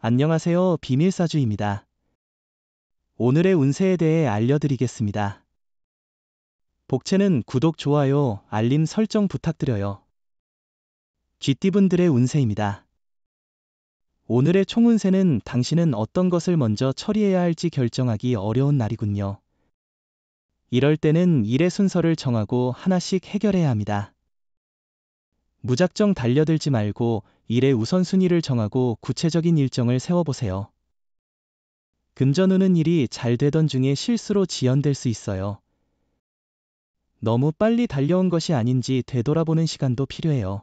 안녕하세요. 비밀사주입니다. 오늘의 운세에 대해 알려드리겠습니다. 복채는 구독, 좋아요, 알림 설정 부탁드려요. 쥐띠분들의 운세입니다. 오늘의 총운세는 당신은 어떤 것을 먼저 처리해야 할지 결정하기 어려운 날이군요. 이럴 때는 일의 순서를 정하고 하나씩 해결해야 합니다. 무작정 달려들지 말고 일의 우선순위를 정하고 구체적인 일정을 세워보세요. 금전운은 일이 잘 되던 중에 실수로 지연될 수 있어요. 너무 빨리 달려온 것이 아닌지 되돌아보는 시간도 필요해요.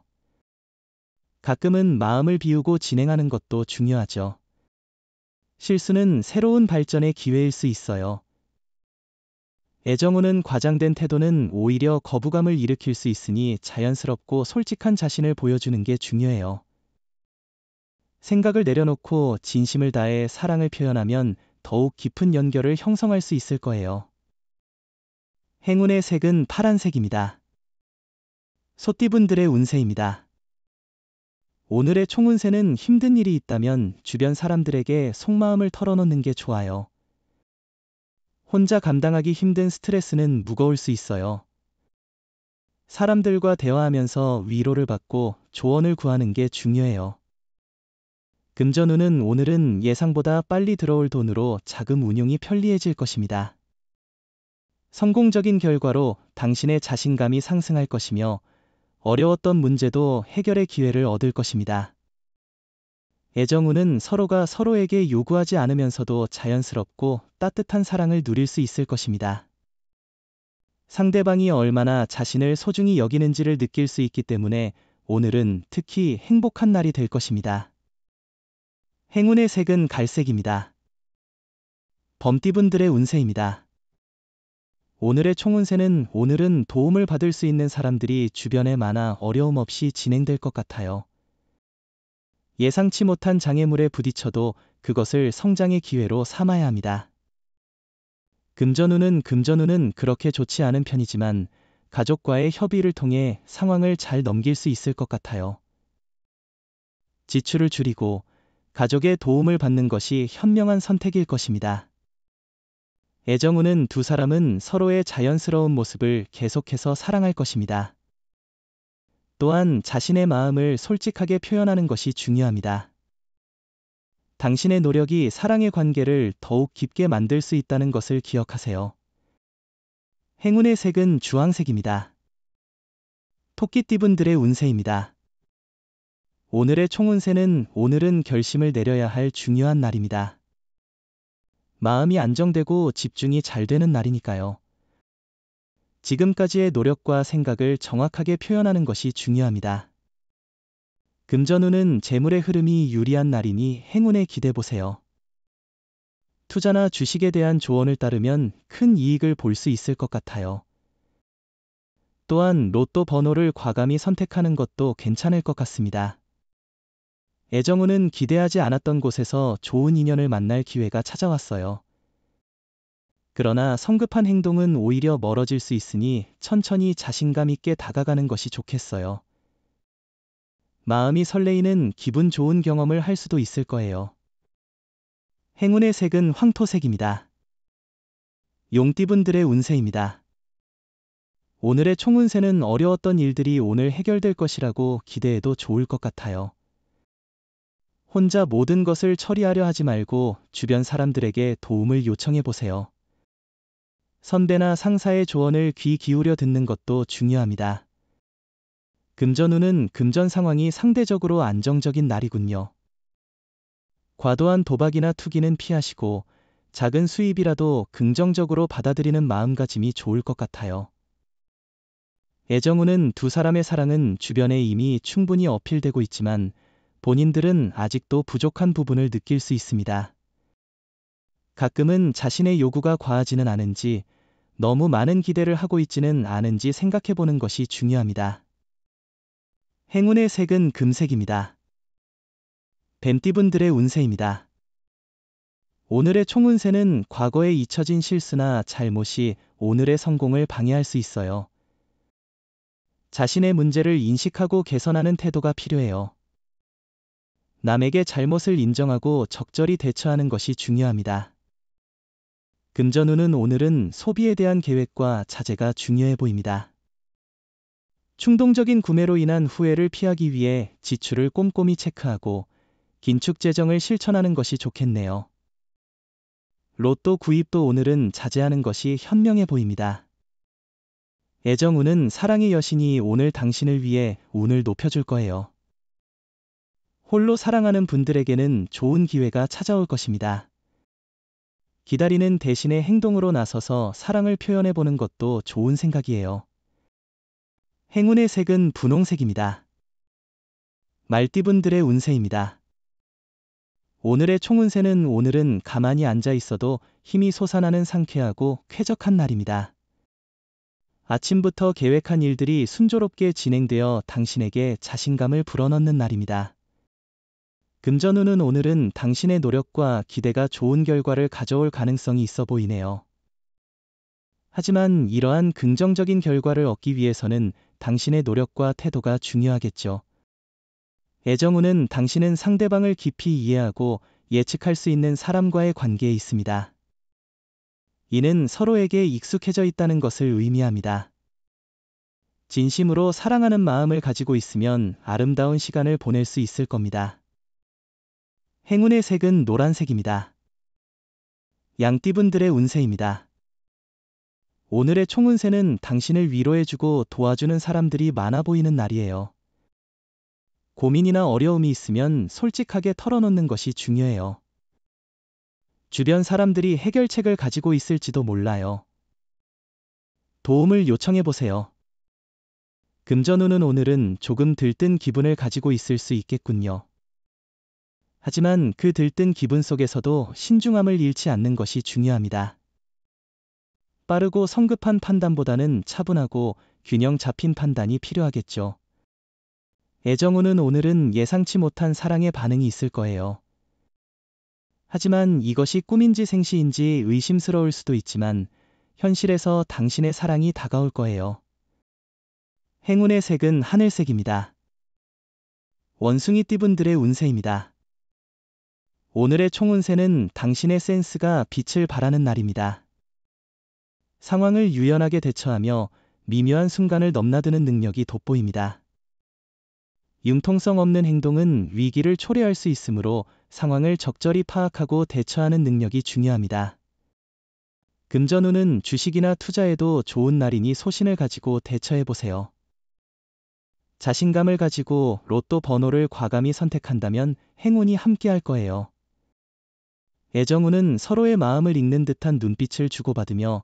가끔은 마음을 비우고 진행하는 것도 중요하죠. 실수는 새로운 발전의 기회일 수 있어요. 애정운은 과장된 태도는 오히려 거부감을 일으킬 수 있으니 자연스럽고 솔직한 자신을 보여주는 게 중요해요. 생각을 내려놓고 진심을 다해 사랑을 표현하면 더욱 깊은 연결을 형성할 수 있을 거예요. 행운의 색은 파란색입니다. 소띠분들의 운세입니다. 오늘의 총운세는 힘든 일이 있다면 주변 사람들에게 속마음을 털어놓는 게 좋아요. 혼자 감당하기 힘든 스트레스는 무거울 수 있어요. 사람들과 대화하면서 위로를 받고 조언을 구하는 게 중요해요. 금전운은 오늘은 예상보다 빨리 들어올 돈으로 자금 운용이 편리해질 것입니다. 성공적인 결과로 당신의 자신감이 상승할 것이며 어려웠던 문제도 해결의 기회를 얻을 것입니다. 애정운은 서로가 서로에게 요구하지 않으면서도 자연스럽고 따뜻한 사랑을 누릴 수 있을 것입니다. 상대방이 얼마나 자신을 소중히 여기는지를 느낄 수 있기 때문에 오늘은 특히 행복한 날이 될 것입니다. 행운의 색은 갈색입니다. 범띠분들의 운세입니다. 오늘의 총운세는 오늘은 도움을 받을 수 있는 사람들이 주변에 많아 어려움 없이 진행될 것 같아요. 예상치 못한 장애물에 부딪혀도 그것을 성장의 기회로 삼아야 합니다. 금전운은 그렇게 좋지 않은 편이지만 가족과의 협의를 통해 상황을 잘 넘길 수 있을 것 같아요. 지출을 줄이고 가족의 도움을 받는 것이 현명한 선택일 것입니다. 애정운은 두 사람은 서로의 자연스러운 모습을 계속해서 사랑할 것입니다. 또한 자신의 마음을 솔직하게 표현하는 것이 중요합니다. 당신의 노력이 사랑의 관계를 더욱 깊게 만들 수 있다는 것을 기억하세요. 행운의 색은 주황색입니다. 토끼띠분들의 운세입니다. 오늘의 총운세는 오늘은 결심을 내려야 할 중요한 날입니다. 마음이 안정되고 집중이 잘 되는 날이니까요. 지금까지의 노력과 생각을 정확하게 표현하는 것이 중요합니다. 금전운은 재물의 흐름이 유리한 날이니 행운에 기대보세요. 투자나 주식에 대한 조언을 따르면 큰 이익을 볼 수 있을 것 같아요. 또한 로또 번호를 과감히 선택하는 것도 괜찮을 것 같습니다. 애정운은 기대하지 않았던 곳에서 좋은 인연을 만날 기회가 찾아왔어요. 그러나 성급한 행동은 오히려 멀어질 수 있으니 천천히 자신감 있게 다가가는 것이 좋겠어요. 마음이 설레이는 기분 좋은 경험을 할 수도 있을 거예요. 행운의 색은 황토색입니다. 용띠분들의 운세입니다. 오늘의 총운세는 어려웠던 일들이 오늘 해결될 것이라고 기대해도 좋을 것 같아요. 혼자 모든 것을 처리하려 하지 말고 주변 사람들에게 도움을 요청해 보세요. 선배나 상사의 조언을 귀 기울여 듣는 것도 중요합니다. 금전운은 금전 상황이 상대적으로 안정적인 날이군요. 과도한 도박이나 투기는 피하시고 작은 수입이라도 긍정적으로 받아들이는 마음가짐이 좋을 것 같아요. 애정운은 두 사람의 사랑은 주변에 이미 충분히 어필되고 있지만 본인들은 아직도 부족한 부분을 느낄 수 있습니다. 가끔은 자신의 요구가 과하지는 않은지 너무 많은 기대를 하고 있지는 않은지 생각해 보는 것이 중요합니다. 행운의 색은 금색입니다. 뱀띠분들의 운세입니다. 오늘의 총운세는 과거에 잊혀진 실수나 잘못이 오늘의 성공을 방해할 수 있어요. 자신의 문제를 인식하고 개선하는 태도가 필요해요. 남에게 잘못을 인정하고 적절히 대처하는 것이 중요합니다. 금전운은 오늘은 소비에 대한 계획과 자제가 중요해 보입니다. 충동적인 구매로 인한 후회를 피하기 위해 지출을 꼼꼼히 체크하고 긴축 재정을 실천하는 것이 좋겠네요. 로또 구입도 오늘은 자제하는 것이 현명해 보입니다. 애정운은 사랑의 여신이 오늘 당신을 위해 운을 높여줄 거예요. 홀로 사랑하는 분들에게는 좋은 기회가 찾아올 것입니다. 기다리는 대신에 행동으로 나서서 사랑을 표현해 보는 것도 좋은 생각이에요. 행운의 색은 분홍색입니다. 말띠분들의 운세입니다. 오늘의 총운세는 오늘은 가만히 앉아 있어도 힘이 솟아나는 상쾌하고 쾌적한 날입니다. 아침부터 계획한 일들이 순조롭게 진행되어 당신에게 자신감을 불어넣는 날입니다. 금전운은 오늘은 당신의 노력과 기대가 좋은 결과를 가져올 가능성이 있어 보이네요. 하지만 이러한 긍정적인 결과를 얻기 위해서는 당신의 노력과 태도가 중요하겠죠. 애정운은 당신은 상대방을 깊이 이해하고 예측할 수 있는 사람과의 관계에 있습니다. 이는 서로에게 익숙해져 있다는 것을 의미합니다. 진심으로 사랑하는 마음을 가지고 있으면 아름다운 시간을 보낼 수 있을 겁니다. 행운의 색은 노란색입니다. 양띠분들의 운세입니다. 오늘의 총운세는 당신을 위로해주고 도와주는 사람들이 많아 보이는 날이에요. 고민이나 어려움이 있으면 솔직하게 털어놓는 것이 중요해요. 주변 사람들이 해결책을 가지고 있을지도 몰라요. 도움을 요청해 보세요. 금전운은 오늘은 조금 들뜬 기분을 가지고 있을 수 있겠군요. 하지만 그 들뜬 기분 속에서도 신중함을 잃지 않는 것이 중요합니다. 빠르고 성급한 판단보다는 차분하고 균형 잡힌 판단이 필요하겠죠. 애정운은 오늘은 예상치 못한 사랑의 반응이 있을 거예요. 하지만 이것이 꿈인지 생시인지 의심스러울 수도 있지만 현실에서 당신의 사랑이 다가올 거예요. 행운의 색은 하늘색입니다. 원숭이띠분들의 운세입니다. 오늘의 총운세는 당신의 센스가 빛을 발하는 날입니다. 상황을 유연하게 대처하며 미묘한 순간을 넘나드는 능력이 돋보입니다. 융통성 없는 행동은 위기를 초래할 수 있으므로 상황을 적절히 파악하고 대처하는 능력이 중요합니다. 금전운은 주식이나 투자에도 좋은 날이니 소신을 가지고 대처해보세요. 자신감을 가지고 로또 번호를 과감히 선택한다면 행운이 함께할 거예요. 애정운은 서로의 마음을 읽는 듯한 눈빛을 주고받으며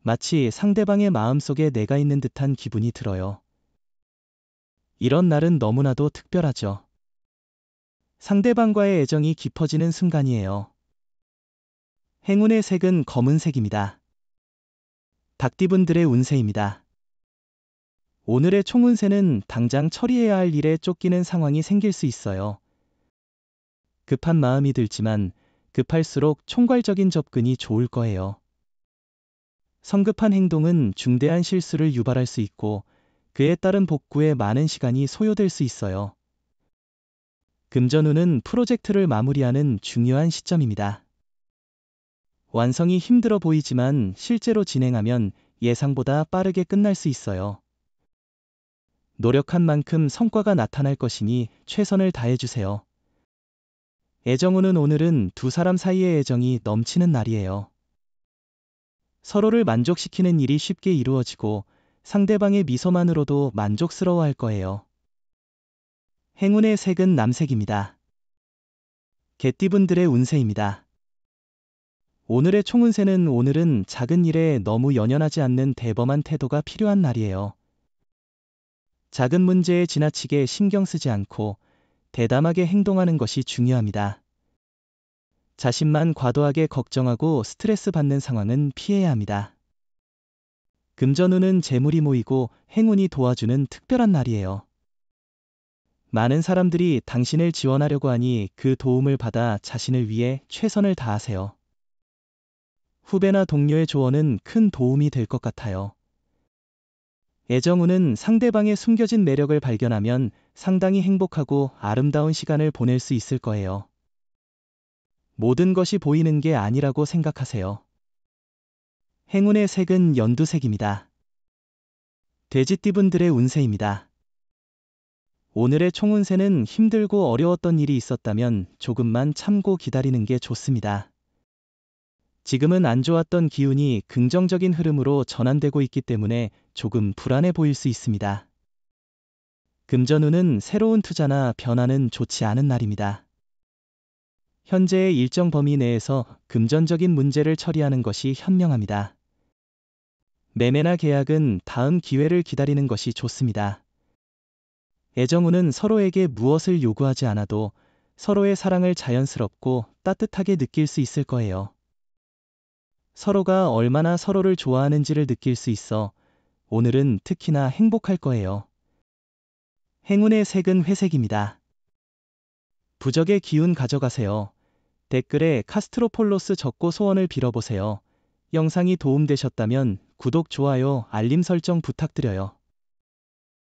마치 상대방의 마음속에 내가 있는 듯한 기분이 들어요. 이런 날은 너무나도 특별하죠. 상대방과의 애정이 깊어지는 순간이에요. 행운의 색은 검은색입니다. 닭띠분들의 운세입니다. 오늘의 총운세는 당장 처리해야 할 일에 쫓기는 상황이 생길 수 있어요. 급한 마음이 들지만 급할수록 총괄적인 접근이 좋을 거예요. 성급한 행동은 중대한 실수를 유발할 수 있고 그에 따른 복구에 많은 시간이 소요될 수 있어요. 금전운은 프로젝트를 마무리하는 중요한 시점입니다. 완성이 힘들어 보이지만 실제로 진행하면 예상보다 빠르게 끝날 수 있어요. 노력한 만큼 성과가 나타날 것이니 최선을 다해주세요. 애정운은 오늘은 두 사람 사이의 애정이 넘치는 날이에요. 서로를 만족시키는 일이 쉽게 이루어지고 상대방의 미소만으로도 만족스러워할 거예요. 행운의 색은 남색입니다. 개띠분들의 운세입니다. 오늘의 총운세는 오늘은 작은 일에 너무 연연하지 않는 대범한 태도가 필요한 날이에요. 작은 문제에 지나치게 신경 쓰지 않고 대담하게 행동하는 것이 중요합니다. 자신만 과도하게 걱정하고 스트레스 받는 상황은 피해야 합니다. 금전운은 재물이 모이고 행운이 도와주는 특별한 날이에요. 많은 사람들이 당신을 지원하려고 하니 그 도움을 받아 자신을 위해 최선을 다하세요. 후배나 동료의 조언은 큰 도움이 될 것 같아요. 애정운은 상대방의 숨겨진 매력을 발견하면 상당히 행복하고 아름다운 시간을 보낼 수 있을 거예요. 모든 것이 보이는 게 아니라고 생각하세요. 행운의 색은 연두색입니다. 돼지띠분들의 운세입니다. 오늘의 총운세는 힘들고 어려웠던 일이 있었다면 조금만 참고 기다리는 게 좋습니다. 지금은 안 좋았던 기운이 긍정적인 흐름으로 전환되고 있기 때문에 조금 불안해 보일 수 있습니다. 금전운은 새로운 투자나 변화는 좋지 않은 날입니다. 현재의 일정 범위 내에서 금전적인 문제를 처리하는 것이 현명합니다. 매매나 계약은 다음 기회를 기다리는 것이 좋습니다. 애정운은 서로에게 무엇을 요구하지 않아도 서로의 사랑을 자연스럽고 따뜻하게 느낄 수 있을 거예요. 서로가 얼마나 서로를 좋아하는지를 느낄 수 있어 오늘은 특히나 행복할 거예요. 행운의 색은 회색입니다. 부적의 기운 가져가세요. 댓글에 카스트로폴로스 적고 소원을 빌어보세요. 영상이 도움되셨다면 구독, 좋아요, 알림 설정 부탁드려요.